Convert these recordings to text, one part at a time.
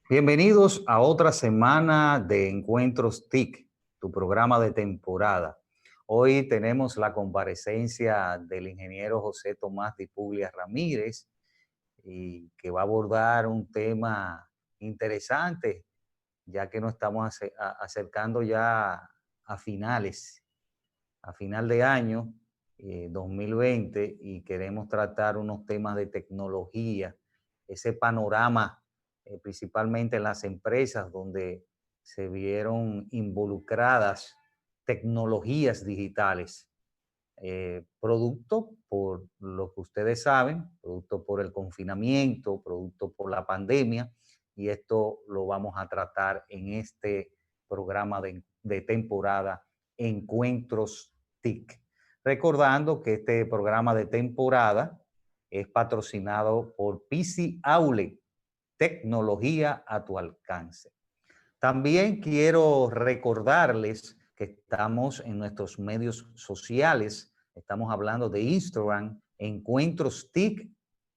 Bienvenidos a otra semana de Encuentros TIC, tu programa de temporada. Hoy tenemos la comparecencia del ingeniero José Tomás Di Puglia Ramírez, y que va a abordar un tema interesante, ya que nos estamos acercando ya a final de año 2020, y queremos tratar unos temas de tecnología, ese panorama, principalmente en las empresas donde se vieron involucradas tecnologías digitales, producto por lo que ustedes saben, producto por el confinamiento, producto por la pandemia, y esto lo vamos a tratar en este programa de temporada Encuentros TIC. Recordando que este programa de temporada es patrocinado por PC Aule, tecnología a tu alcance. También quiero recordarles que estamos en nuestros medios sociales. Estamos hablando de Instagram, Encuentros TIC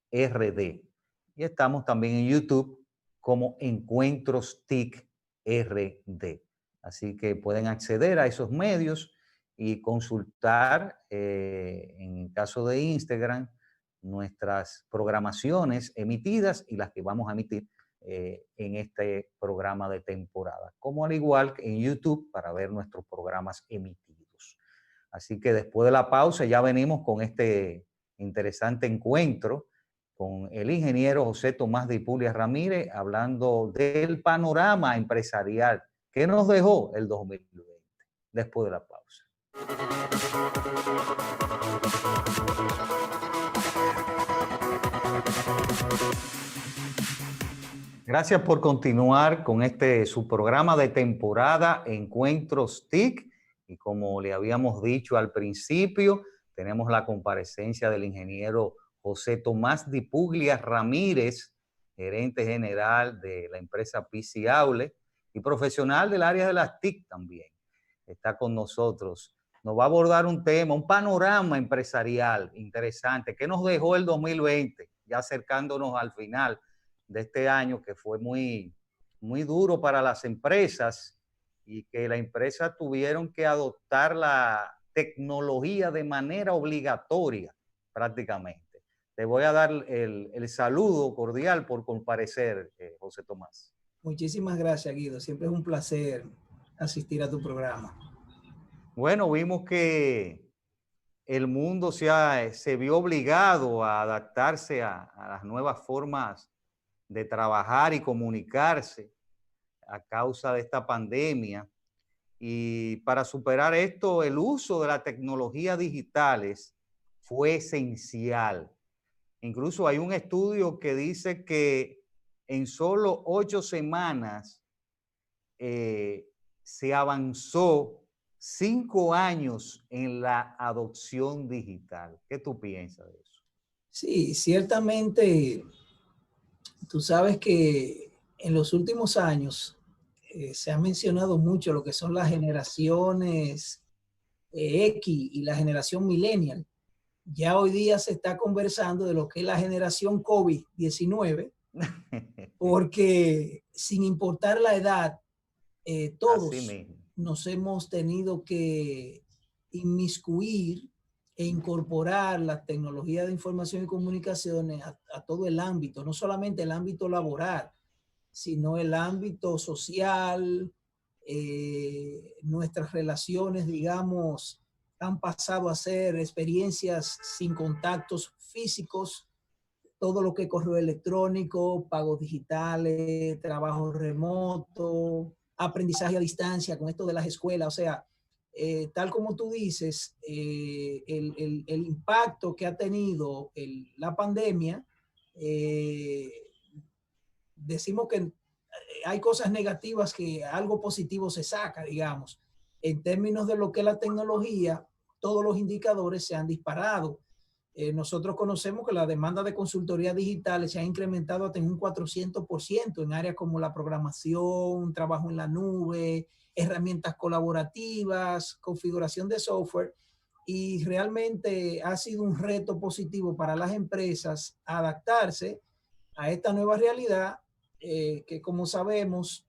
RD. Y estamos también en YouTube como Encuentros TIC RD. Así que pueden acceder a esos medios y consultar, en el caso de Instagram, nuestras programaciones emitidas y las que vamos a emitir en este programa de temporada, como al igual que en YouTube para ver nuestros programas emitidos. Así que después de la pausa ya venimos con este interesante encuentro con el ingeniero José Tomás Di Puglia Ramírez, hablando del panorama empresarial que nos dejó el 2020, después de la pausa. Gracias por continuar con su programa de temporada Encuentros TIC, y como le habíamos dicho al principio, tenemos la comparecencia del ingeniero José Tomás Di Puglia Ramírez, gerente general de la empresa PC Aule y profesional del área de las TIC también. Está con nosotros. Nos va a abordar un tema, un panorama empresarial interesante que nos dejó el 2020, ya acercándonos al final de este año, que fue muy duro para las empresas, y que las empresas tuvieron que adoptar la tecnología de manera obligatoria prácticamente. Te voy a dar el saludo cordial por comparecer, José Tomás. Muchísimas gracias, Guido. Siempre es un placer asistir a tu programa. Bueno, vimos que el mundo se vio obligado a adaptarse a las nuevas formas de trabajar y comunicarse a causa de esta pandemia. Y para superar esto, el uso de las tecnologías digitales fue esencial. Incluso hay un estudio que dice que en solo 8 semanas se avanzó 5 años en la adopción digital. ¿Qué tú piensas de eso? Sí, ciertamente, tú sabes que en los últimos años se ha mencionado mucho lo que son las generaciones X y la generación millennial. Ya hoy día se está conversando de lo que es la generación COVID-19, porque sin importar la edad, Así todos mismo. nos hemos tenido que inmiscuir e incorporar la tecnología de información y comunicaciones a todo el ámbito, no solamente el ámbito laboral, sino el ámbito social. Nuestras relaciones, digamos, han pasado a ser experiencias sin contactos físicos, todo lo que es correo electrónico, pagos digitales, trabajo remoto, aprendizaje a distancia con esto de las escuelas. O sea, tal como tú dices, el impacto que ha tenido la pandemia, eh, decimos que hay cosas negativas que algo positivo se saca, digamos. En términos de lo que es la tecnología, todos los indicadores se han disparado. Nosotros conocemos que la demanda de consultoría digital se ha incrementado hasta en un 400% en áreas como la programación, trabajo en la nube, herramientas colaborativas, configuración de software, y realmente ha sido un reto positivo para las empresas adaptarse a esta nueva realidad que como sabemos,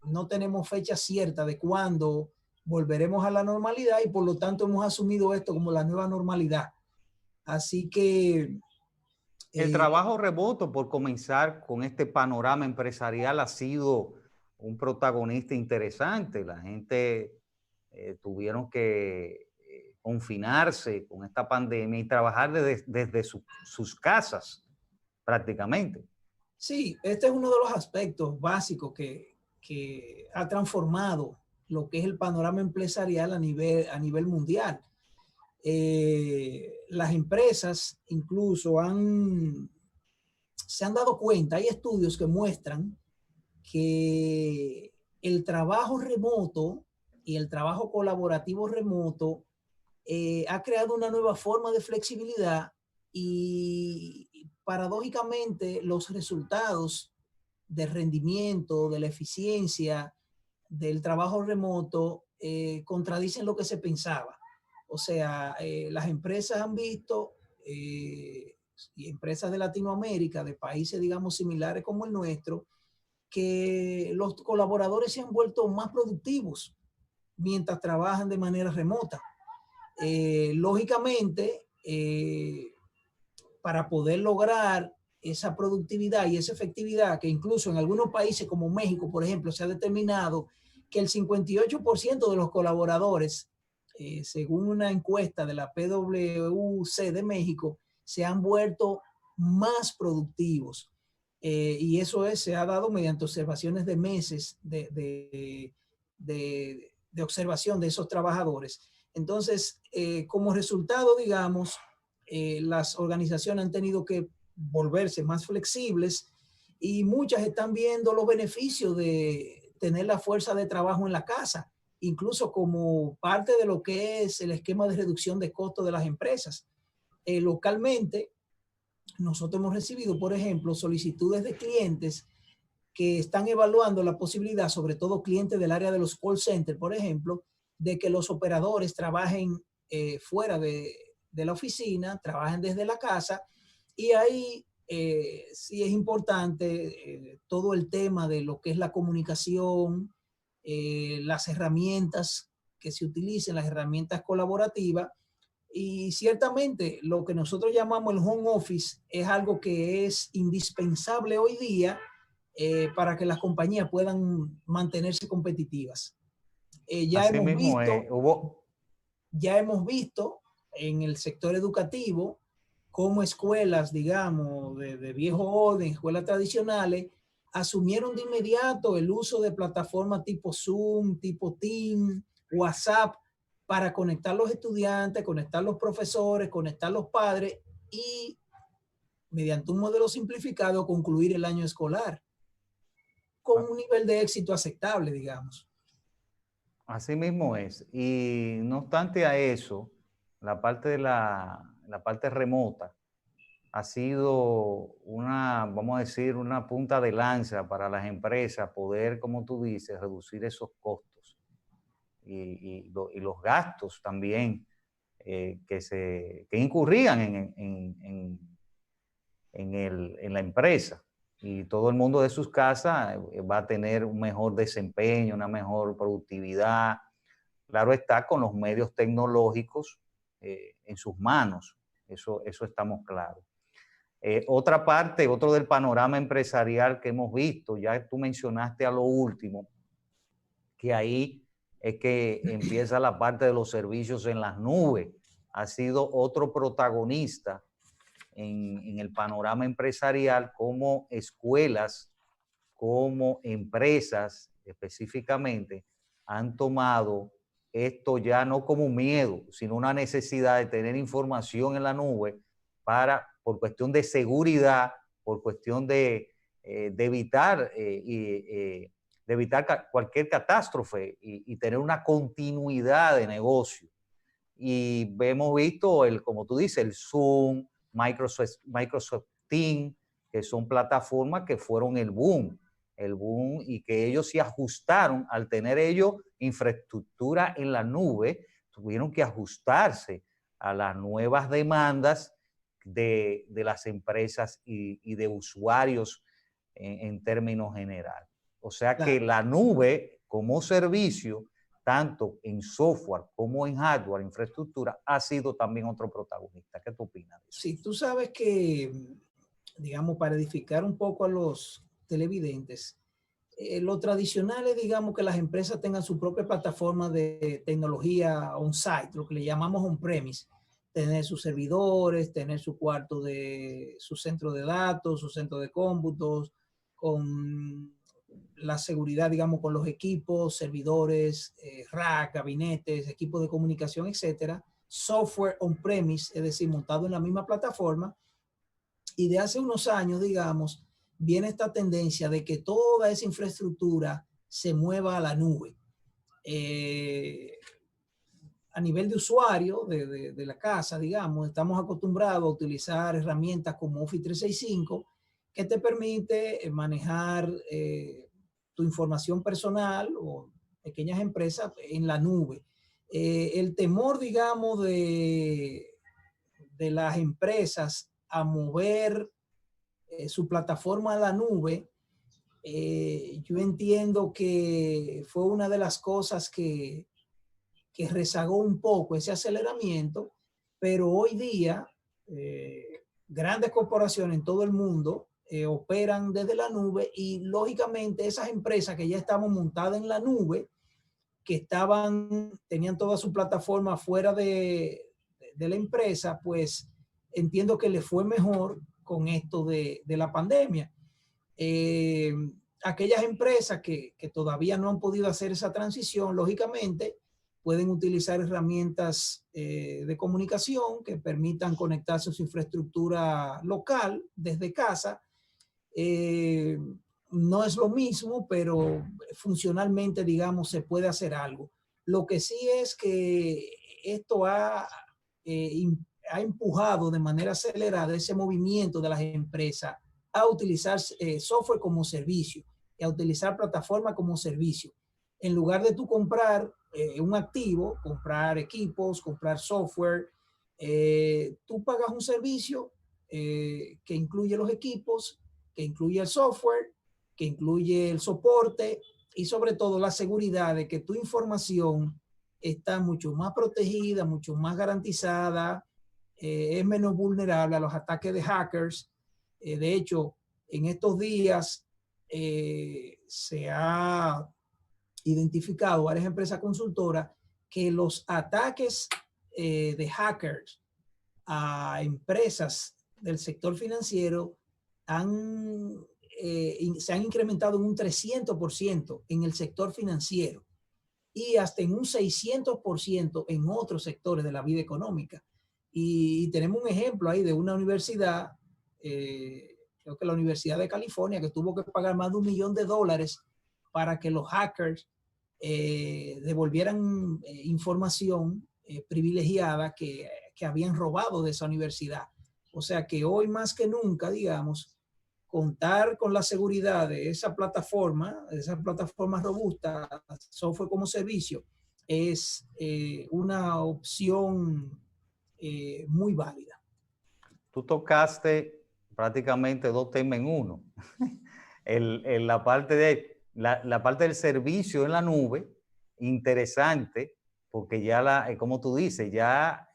no tenemos fecha cierta de cuándo volveremos a la normalidad y por lo tanto hemos asumido esto como la nueva normalidad. Así que... El trabajo remoto, por comenzar con este panorama empresarial, ha sido un protagonista interesante. La gente tuvieron que confinarse con esta pandemia y trabajar desde sus casas prácticamente. Sí, este es uno de los aspectos básicos que ha transformado lo que es el panorama empresarial a nivel mundial. Las empresas incluso se han dado cuenta, hay estudios que muestran que el trabajo remoto y el trabajo colaborativo remoto ha creado una nueva forma de flexibilidad y paradójicamente los resultados de rendimiento, de la eficiencia del trabajo remoto contradicen lo que se pensaba. O sea, las empresas han visto, y empresas de Latinoamérica, de países, digamos, similares como el nuestro, que los colaboradores se han vuelto más productivos mientras trabajan de manera remota. Lógicamente, para poder lograr esa productividad y esa efectividad, que incluso en algunos países como México, por ejemplo, se ha determinado que el 58% de los colaboradores, según una encuesta de la PwC de México, se han vuelto más productivos. Y eso se ha dado mediante observaciones de meses de observación de esos trabajadores. Entonces, como resultado, digamos, las organizaciones han tenido que volverse más flexibles y muchas están viendo los beneficios de tener la fuerza de trabajo en la casa, incluso como parte de lo que es el esquema de reducción de costos de las empresas. Localmente, nosotros hemos recibido, por ejemplo, solicitudes de clientes que están evaluando la posibilidad, sobre todo clientes del área de los call centers, por ejemplo, de que los operadores trabajen fuera de la oficina, trabajen desde la casa, y ahí sí es importante todo el tema de lo que es la comunicación, las herramientas que se utilicen, las herramientas colaborativas, y ciertamente lo que nosotros llamamos el home office es algo que es indispensable hoy día para que las compañías puedan mantenerse competitivas. Así mismo hubo... Ya hemos visto en el sector educativo cómo escuelas, digamos, de viejo orden, escuelas tradicionales, asumieron de inmediato el uso de plataformas tipo Zoom, tipo Teams, WhatsApp, para conectar los estudiantes, conectar los profesores, conectar los padres y, mediante un modelo simplificado, concluir el año escolar con un nivel de éxito aceptable, digamos. Así mismo es. Y no obstante a eso, la parte de la parte remota ha sido una, vamos a decir, una punta de lanza para las empresas poder, como tú dices, reducir esos costos y los gastos también que incurrían en la empresa. Y todo el mundo de sus casas va a tener un mejor desempeño, una mejor productividad. Claro está, con los medios tecnológicos en sus manos. Eso estamos claros. Otra parte, otro del panorama empresarial que hemos visto, ya tú mencionaste a lo último, que ahí es que empieza la parte de los servicios en las nubes. Ha sido otro protagonista en el panorama empresarial, como escuelas, como empresas específicamente, han tomado esto ya no como un miedo, sino una necesidad de tener información en la nube por cuestión de seguridad, por cuestión de evitar, de evitar cualquier catástrofe y tener una continuidad de negocio. Y hemos visto, como tú dices, el Zoom, Microsoft Teams, que son plataformas que fueron el boom y que ellos se ajustaron al tener ellos infraestructura en la nube, tuvieron que ajustarse a las nuevas demandas de las empresas y de usuarios en términos generales. O sea Claro. que la nube como servicio, tanto en software como en hardware, infraestructura, ha sido también otro protagonista. ¿Qué tú opinas de eso? Sí, tú sabes que, digamos, para edificar un poco a los televidentes, lo tradicional es, digamos, que las empresas tengan su propia plataforma de tecnología on-site, lo que le llamamos on-premise, tener sus servidores, tener su cuarto de su centro de datos, su centro de cómputos, con la seguridad, digamos, con los equipos, servidores, rack, gabinetes, equipos de comunicación, etcétera. Software on-premise, es decir, montado en la misma plataforma. Y de hace unos años, digamos, viene esta tendencia de que toda esa infraestructura se mueva a la nube. A nivel de usuario de la casa, digamos, estamos acostumbrados a utilizar herramientas como Office 365 que te permite manejar tu información personal o pequeñas empresas en la nube. El temor, digamos, de las empresas a mover su plataforma a la nube, yo entiendo que fue una de las cosas que rezagó un poco ese aceleramiento, pero hoy día grandes corporaciones en todo el mundo operan desde la nube y lógicamente esas empresas que ya estaban montadas en la nube, que tenían toda su plataforma fuera de la empresa, pues entiendo que le fue mejor con esto de la pandemia. Eh, Aquellas empresas que todavía no han podido hacer esa transición, lógicamente, pueden utilizar herramientas de comunicación que permitan conectarse a su infraestructura local desde casa. Eh, no es lo mismo, pero funcionalmente, digamos, se puede hacer algo. Lo que sí es que esto ha empujado de manera acelerada ese movimiento de las empresas a utilizar software como servicio y a utilizar plataforma como servicio. En lugar de tú comprar un activo, comprar equipos, comprar software, tú pagas un servicio que incluye los equipos, que incluye el software, que incluye el soporte y sobre todo la seguridad de que tu información está mucho más protegida, mucho más garantizada, es menos vulnerable a los ataques de hackers. De hecho, en estos días se ha identificado varias empresas consultoras que los ataques de hackers a empresas del sector financiero se han incrementado en un 300% en el sector financiero y hasta en un 600% en otros sectores de la vida económica. Y tenemos un ejemplo ahí de una universidad, creo que la Universidad de California, que tuvo que pagar más de $1 millón para que los hackers devolvieran información privilegiada que habían robado de esa universidad. O sea que hoy más que nunca, digamos, contar con la seguridad de esas plataformas robustas, software como servicio, es una opción muy válida. Tú tocaste prácticamente dos temas en uno. La parte la parte del servicio en la nube, interesante, porque ya como tú dices, ya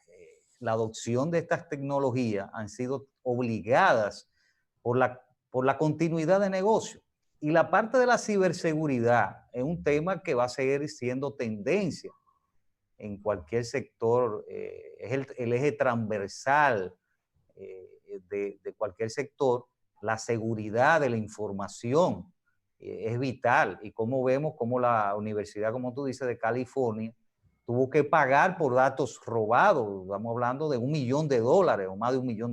la adopción de estas tecnologías han sido obligadas por la continuidad de negocio. Y la parte de la ciberseguridad es un tema que va a seguir siendo tendencia en cualquier sector, es el eje transversal de cualquier sector. La seguridad de la información es vital, y como vemos como la universidad, como tú dices, de California, tuvo que pagar por datos robados. Estamos hablando de $1 millón o más de $1 millón.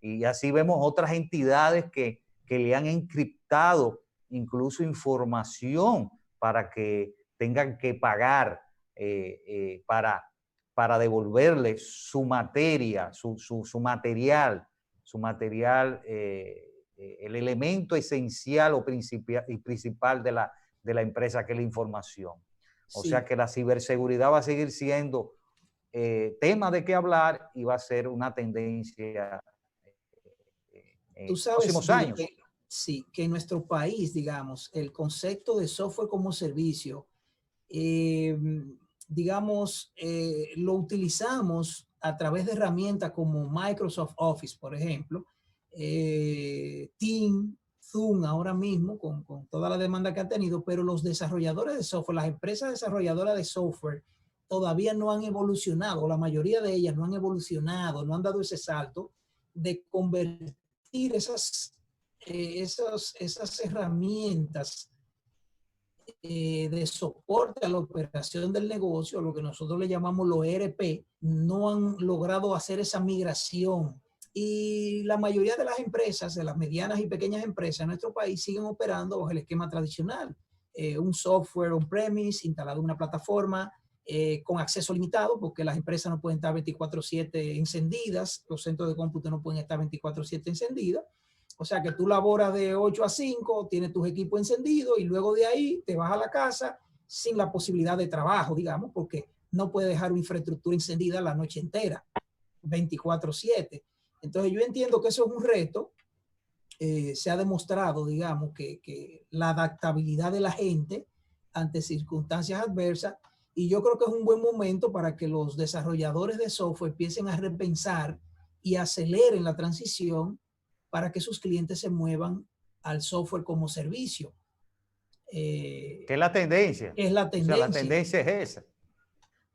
Y así vemos otras entidades que le han encriptado incluso información para que tengan que pagar para devolverle su materia, su material, el elemento esencial o principal de la empresa, que es la información. O sea que la ciberseguridad va a seguir siendo tema de qué hablar y va a ser una tendencia Tú en sabes, próximos años. sí, que en nuestro país, digamos, el concepto de software como servicio, digamos, lo utilizamos a través de herramientas como Microsoft Office, por ejemplo, Team, Zoom ahora mismo, con toda la demanda que ha tenido, pero los desarrolladores de software, las empresas desarrolladoras de software, todavía no han evolucionado, la mayoría de ellas no han evolucionado, no han dado ese salto de convertir esas herramientas de soporte a la operación del negocio, lo que nosotros le llamamos los ERP, no han logrado hacer esa migración. Y la mayoría de las empresas, de las medianas y pequeñas empresas en nuestro país, siguen operando bajo el esquema tradicional. Un software on-premise instalado en una plataforma con acceso limitado, porque las empresas no pueden estar 24/7 encendidas, los centros de cómputo no pueden estar 24/7 encendidas. O sea que tú laboras de 8 a 5, tienes tus equipos encendidos y luego de ahí te vas a la casa sin la posibilidad de trabajo, digamos, porque no puedes dejar una infraestructura encendida la noche entera, 24/7. Entonces yo entiendo que eso es un reto. Se ha demostrado, digamos, que la adaptabilidad de la gente ante circunstancias adversas, y yo creo que es un buen momento para que los desarrolladores de software empiecen a repensar y aceleren la transición para que sus clientes se muevan al software como servicio. ¿Qué es la tendencia? Es la tendencia. O sea, la tendencia es esa.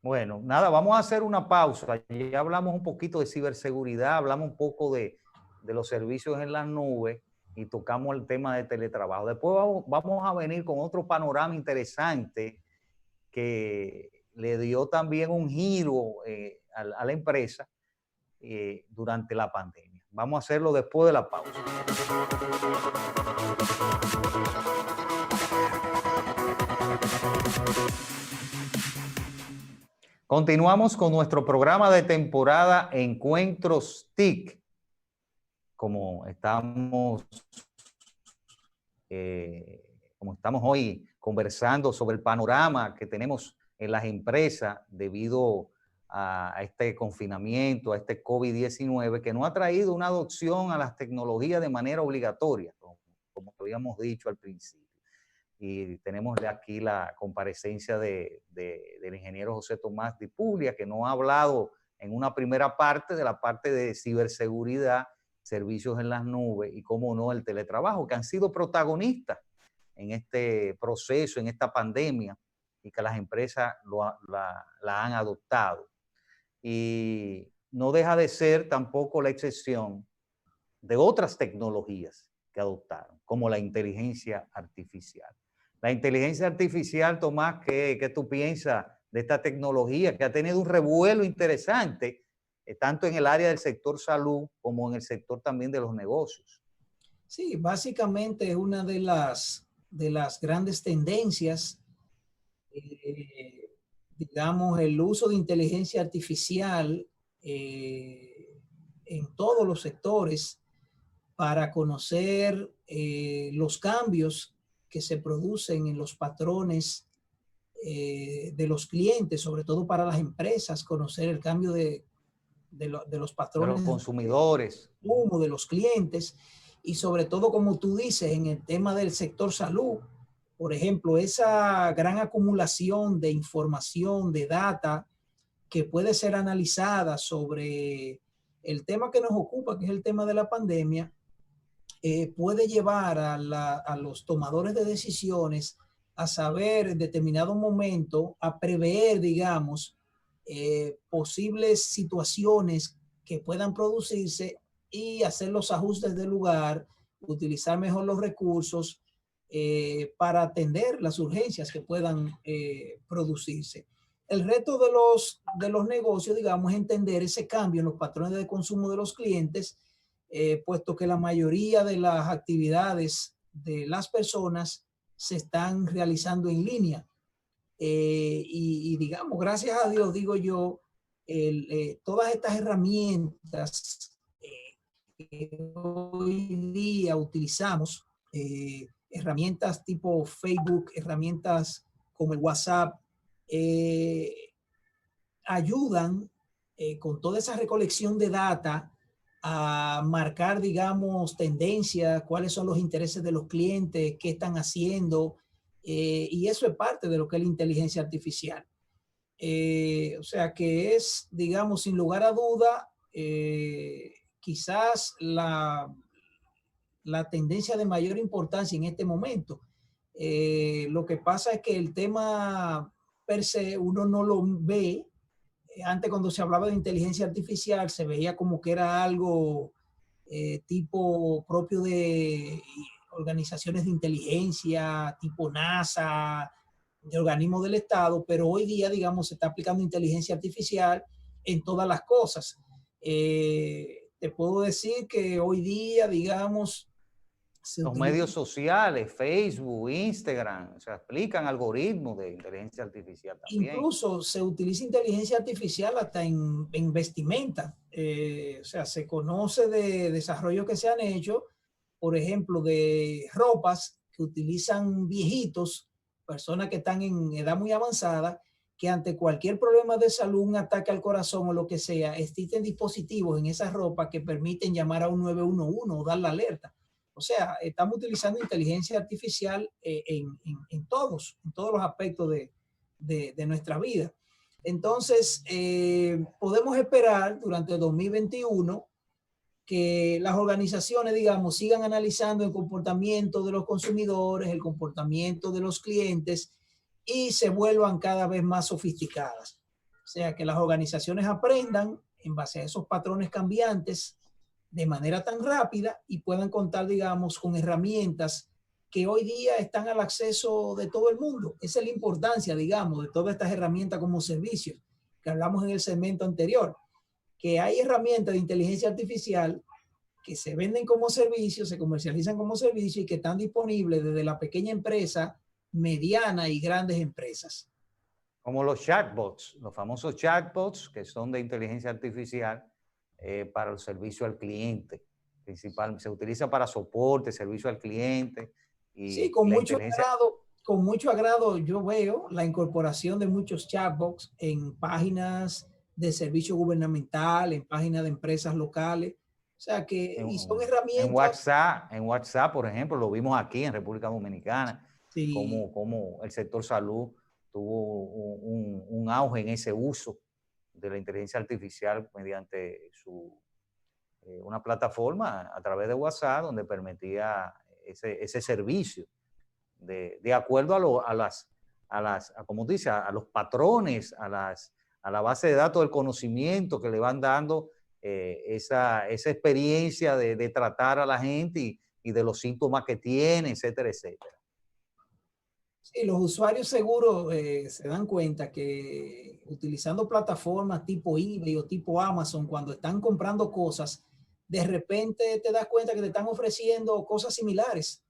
Bueno, nada, vamos a hacer una pausa. Ya hablamos un poquito de ciberseguridad, hablamos un poco de los servicios en las nubes y tocamos el tema de teletrabajo. Después vamos a venir con otro panorama interesante que le dio también un giro a la empresa durante la pandemia. Vamos a hacerlo después de la pausa. Continuamos con nuestro programa de temporada Encuentros TIC. Como estamos hoy conversando sobre el panorama que tenemos en las empresas debido a este confinamiento, a este COVID-19, que no ha traído una adopción a las tecnologías de manera obligatoria, como habíamos dicho al principio. Y tenemos aquí la comparecencia del ingeniero José Tomás Di Puglia, que nos ha hablado en una primera parte de la parte de ciberseguridad, servicios en las nubes y, cómo no, el teletrabajo, que han sido protagonistas en este proceso, en esta pandemia, y que las empresas la han adoptado. Y no deja de ser tampoco la excepción de otras tecnologías que adoptaron, como la inteligencia artificial. La inteligencia artificial, Tomás, ¿qué tú piensas de esta tecnología que ha tenido un revuelo interesante, tanto en el área del sector salud como en el sector también de los negocios? Sí, básicamente es una de las grandes tendencias, digamos, el uso de inteligencia artificial en todos los sectores para conocer los cambios que se producen en los patrones de los clientes, sobre todo para las empresas, conocer el cambio de los patrones de los consumidores, de los clientes, y sobre todo, como tú dices, en el tema del sector salud, por ejemplo, esa gran acumulación de información, de data que puede ser analizada sobre el tema que nos ocupa, que es el tema de la pandemia, puede llevar a los tomadores de decisiones a saber en determinado momento, a prever, digamos, posibles situaciones que puedan producirse y hacer los ajustes del lugar, utilizar mejor los recursos para atender las urgencias que puedan producirse. El reto de los negocios, digamos, es entender ese cambio en los patrones de consumo de los clientes, puesto que la mayoría de las actividades de las personas se están realizando en línea. Y digamos, gracias a Dios, digo yo, todas estas herramientas que hoy día utilizamos, herramientas tipo Facebook, herramientas como el WhatsApp, ayudan con toda esa recolección de data a marcar, digamos, tendencias, cuáles son los intereses de los clientes, qué están haciendo, y eso es parte de lo que es la inteligencia artificial. O sea que es, digamos, sin lugar a duda, quizás la tendencia de mayor importancia en este momento. Lo que pasa es que el tema per se uno no lo ve. Antes cuando se hablaba de inteligencia artificial se veía como que era algo tipo propio de organizaciones de inteligencia, tipo NASA, de organismos del Estado, pero hoy día, digamos, se está aplicando inteligencia artificial en todas las cosas. Te puedo decir que hoy día, digamos, se Los utiliza. medios sociales, Facebook, Instagram, se aplican algoritmos de inteligencia artificial también. Incluso se utiliza inteligencia artificial hasta en vestimenta. O sea, se conoce de desarrollos que se han hecho, por ejemplo, de ropas que utilizan viejitos, personas que están en edad muy avanzada, que ante cualquier problema de salud, un ataque al corazón o lo que sea, existen dispositivos en esa ropa que permiten llamar a un 911 o dar la alerta. O sea, estamos utilizando inteligencia artificial en todos los aspectos de nuestra vida. Entonces, podemos esperar durante el 2021 que las organizaciones, digamos, sigan analizando el comportamiento de los consumidores, el comportamiento de los clientes y se vuelvan cada vez más sofisticadas. O sea, que las organizaciones aprendan en base a esos patrones cambiantes de manera tan rápida y puedan contar, digamos, con herramientas que hoy día están al acceso de todo el mundo. Esa es la importancia, digamos, de todas estas herramientas como servicios que hablamos en el segmento anterior, que hay herramientas de inteligencia artificial que se venden como servicios, se comercializan como servicios y que están disponibles desde la pequeña empresa, mediana y grandes empresas. Como los chatbots, los famosos chatbots que son de inteligencia artificial para el servicio al cliente. Principal, se utiliza para soporte, servicio al cliente Sí, y la inteligencia. con mucho agrado yo veo la incorporación de muchos chatbots en páginas de servicio gubernamental, en páginas de empresas locales. O sea que, y son herramientas. En WhatsApp, por ejemplo, lo vimos aquí en República Dominicana, Sí, como el sector salud tuvo un auge en ese uso de la inteligencia artificial mediante una plataforma a través de WhatsApp donde permitía ese servicio de acuerdo como dice, a los patrones, a la base de datos del conocimiento que le van dando esa experiencia de tratar a la gente y de los síntomas que tiene, etcétera, etcétera. sí, los usuarios seguros se dan cuenta que utilizando plataformas tipo eBay o tipo Amazon, cuando están comprando cosas, de repente te das cuenta que te están ofreciendo cosas similares.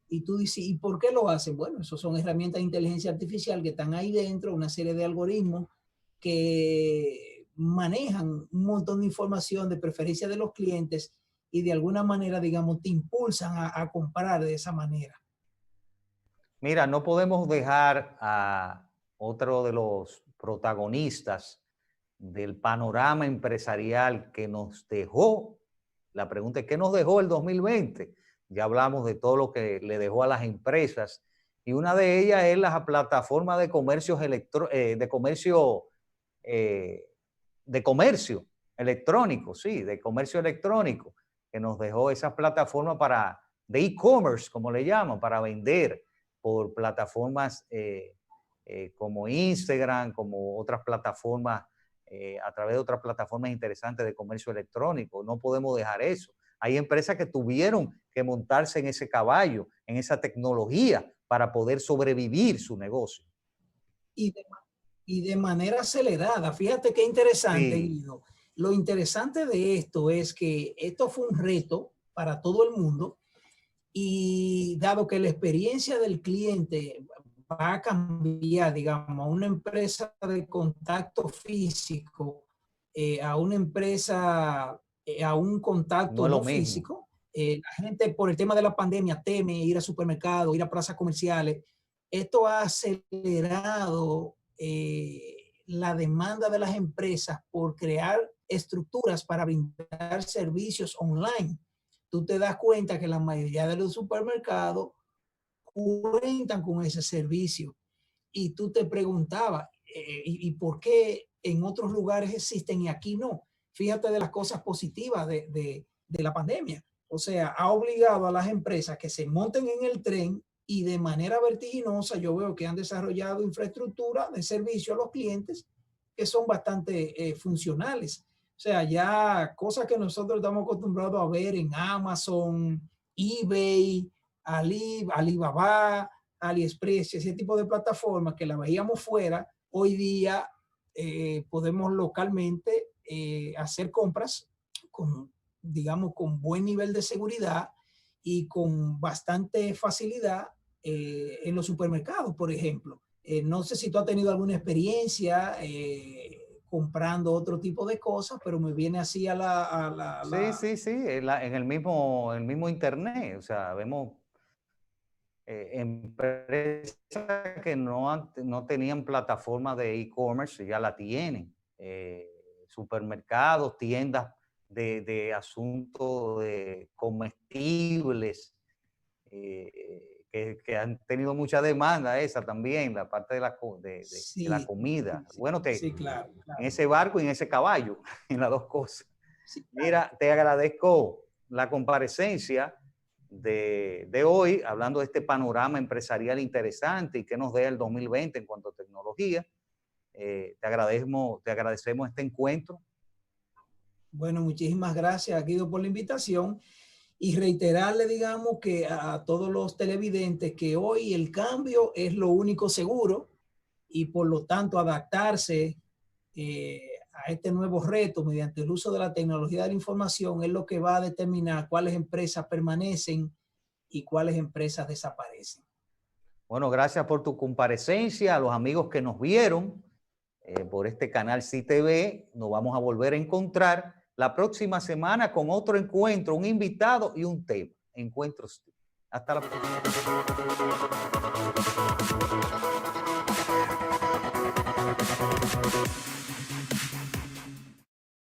Y tú dices, ¿y por qué lo hacen? Bueno, eso son herramientas de inteligencia artificial que están ahí dentro, una serie de algoritmos que manejan un montón de información de preferencia de los clientes y de alguna manera, digamos, te impulsan a comprar de esa manera. Mira, no podemos dejar a otro de los protagonistas del panorama empresarial que nos dejó. La pregunta es, ¿qué nos dejó el 2020? Ya hablamos de todo lo que le dejó a las empresas y una de ellas es la plataforma de comercio electrónico, sí, de comercio electrónico, que nos dejó esa plataforma de e-commerce, como le llaman, para vender por plataformas como Instagram, como otras plataformas, a través de otras plataformas interesantes de comercio electrónico. No podemos dejar eso. Hay empresas que tuvieron que montarse en ese caballo, en esa tecnología, para poder sobrevivir su negocio. Y de, y de manera acelerada. Fíjate qué interesante, Sí, Guido. Lo interesante de esto es que esto fue un reto para todo el mundo y dado que la experiencia del cliente va a cambiar, digamos, a una empresa de contacto físico, a una empresa, a un no contacto es no lo mismo. físico, la gente por el tema de la pandemia teme ir a supermercados, ir a plazas comerciales. Esto ha acelerado la demanda de las empresas por crear estructuras para brindar servicios online. Tú te das cuenta que la mayoría de los supermercados cuentan con ese servicio. Y tú te preguntabas, ¿y por qué en otros lugares existen y aquí no? Fíjate de las cosas positivas de la pandemia. O sea, ha obligado a las empresas que se monten en el tren y de manera vertiginosa yo veo que han desarrollado infraestructura de servicio a los clientes que son bastante funcionales. O sea, ya cosas que nosotros estamos acostumbrados a ver en Amazon, eBay, Alibaba, AliExpress, ese tipo de plataformas que la veíamos fuera, hoy día podemos localmente hacer compras con, digamos, con buen nivel de seguridad y con bastante facilidad en los supermercados, por ejemplo. No sé si tú has tenido alguna experiencia comprando otro tipo de cosas, pero me viene así a la... Sí, sí, sí, en el mismo internet, o sea, vemos empresas que no tenían plataforma de e-commerce, ya la tienen. Supermercados, tiendas de asuntos de comestibles, que han tenido mucha demanda, esa también, la parte de la Sí, comida. sí, Bueno, sí, claro, en claro. ese barco y en ese caballo, en las dos cosas. Sí, claro. Mira, te agradezco la comparecencia de hoy, hablando de este panorama empresarial interesante y que nos dé el 2020 en cuanto a tecnología. Te agradecemos este encuentro. Bueno, muchísimas gracias, Guido, por la invitación y reiterarle, digamos, que a todos los televidentes que hoy el cambio es lo único seguro y por lo tanto adaptarse a este nuevo reto mediante el uso de la tecnología de la información es lo que va a determinar cuáles empresas permanecen y cuáles empresas desaparecen. Bueno, gracias por tu comparecencia, a los amigos que nos vieron por este canal CTV. Nos vamos a volver a encontrar la próxima semana con otro encuentro, un invitado y un tema. Encuentros. Hasta la próxima.